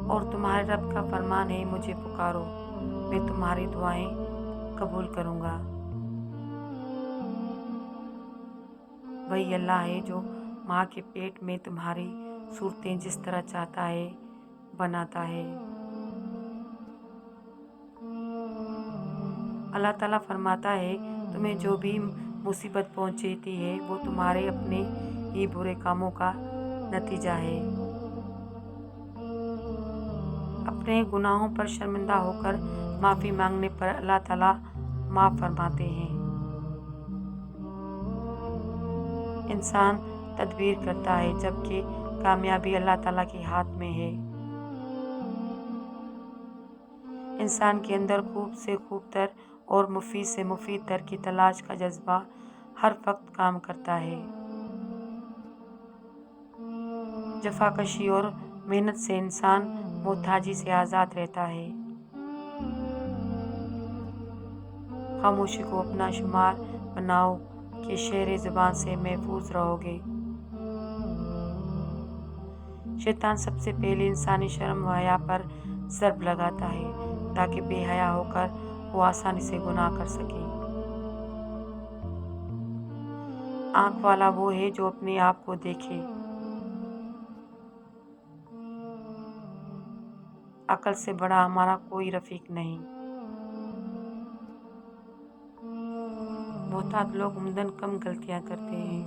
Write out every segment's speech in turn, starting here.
اور تمہارے رب کا فرمان ہے مجھے پکارو، میں تمہاری دعائیں قبول کروں گا۔ وہی اللہ ہے جو ماں کے پیٹ میں تمہاری صورتیں جس طرح چاہتا ہے بناتا ہے۔ اللہ تعالیٰ فرماتا ہے تمہیں جو بھی مصیبت پہنچتی ہے وہ تمہارے اپنے ہی برے کاموں کا نتیجہ ہے۔ اپنے گناہوں پر شرمندہ ہو کر معافی مانگنے پر اللہ تعالیٰ معاف فرماتے ہیں۔ انسان تدبیر کرتا ہے جبکہ کامیابی اللہ تعالیٰ کے ہاتھ میں ہے۔ انسان کے اندر خوب سے خوب تر اور مفید سے مفید تر کی تلاش کا جذبہ ہر وقت کام کرتا ہے۔ جفاکشی اور محنت سے انسان محتاجی سے آزاد رہتا ہے۔ خاموشی کو اپنا شمار بناؤ کہ شیر زبان سے محفوظ رہو گے۔ شیطان سب سے پہلے انسانی شرم و حیا پر ضرب لگاتا ہے تاکہ بے حیا ہو کر وہ آسانی سے گناہ کر سکے۔ آنکھ والا وہ ہے جو اپنے آپ کو دیکھے۔ عقل سے بڑا ہمارا کوئی رفیق نہیں۔ محتاط لوگ عمدن کم غلطیاں کرتے ہیں۔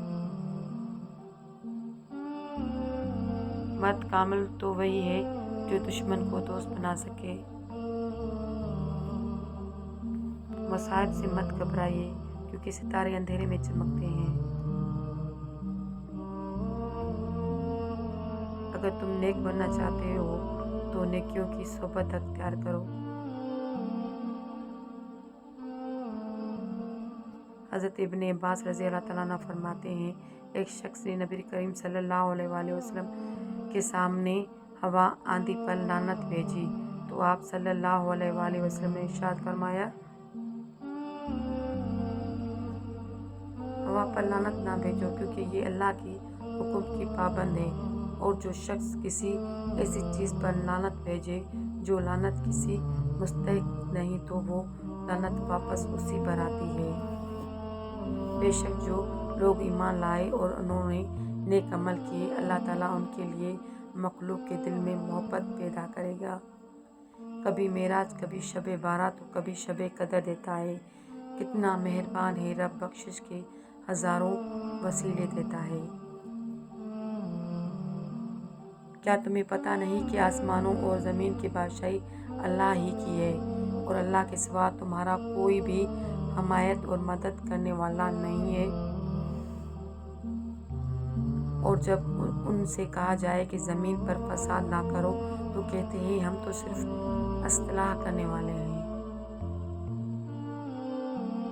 مرد کامل تو وہی ہے جو دشمن کو دوست بنا سکے۔ مصائب سے مت گھبرائیے کیونکہ ستارے اندھیرے میں چمکتے ہیں۔ اگر تم نیک بننا چاہتے ہو تو نیکیوں کی صحبت اختیار کرو۔ حضرت ابن عباس رضی اللہ تعالیٰ عنہ فرماتے ہیں ایک شخص نے نبی کریم صلی اللہ علیہ وآلہ وسلم کے سامنے ہوا آندھی پر لعنت بھیجی تو آپ صلی اللہ علیہ وآلہ وسلم نے ارشاد فرمایا ہوا پر لعنت نہ بھیجو کیونکہ یہ اللہ کی حکم کی پابند ہے، اور جو شخص کسی ایسی چیز پر لعنت بھیجے جو لعنت کسی مستحق نہیں تو وہ لعنت واپس اسی پر آتی ہے۔ بے شک جو لوگ ایمان لائے اور انہوں نے نیک عمل کیے اللہ تعالیٰ ان کے لیے مخلوق کے دل میں محبت پیدا کرے گا۔ کبھی معراج، کبھی شب بارات تو کبھی شب قدر دیتا ہے۔ کتنا مہربان ہے رب، بخشش کے ہزاروں وسیلے دیتا ہے۔ کیا تمہیں پتہ نہیں کہ آسمانوں اور زمین کی بادشاہی اللہ ہی کی ہے اور اللہ کے سوا تمہارا کوئی بھی حمایت اور مدد کرنے والا نہیں ہے؟ اور جب ان سے کہا جائے کہ زمین پر فساد نہ کرو تو کہتے ہیں ہم تو صرف اصلاح کرنے والے ہیں۔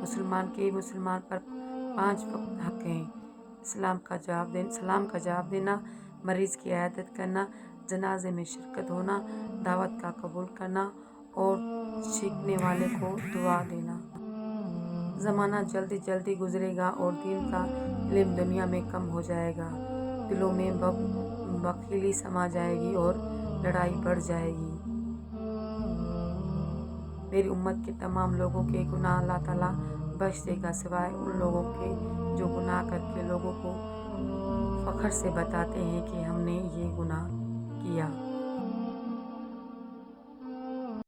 مسلمان پر 5 وقت حق ہیں: سلام کا جواب دینا، مریض کی عیادت کرنا، جنازے میں شرکت ہونا، دعوت کا قبول کرنا اور چیخنے والے کو دعا دینا۔ زمانہ جلدی جلدی گزرے گا اور دین کا علم دنیا میں کم ہو جائے گا، دلوں میں بخیلی سما جائے گی اور لڑائی بڑھ جائے گی۔ میری امت کے تمام لوگوں کے گناہ اللہ تعالیٰ بخش دے گا سوائے ان لوگوں کے جو گناہ کر کے لوگوں کو فخر سے بتاتے ہیں کہ ہم نے یہ گناہ کیا۔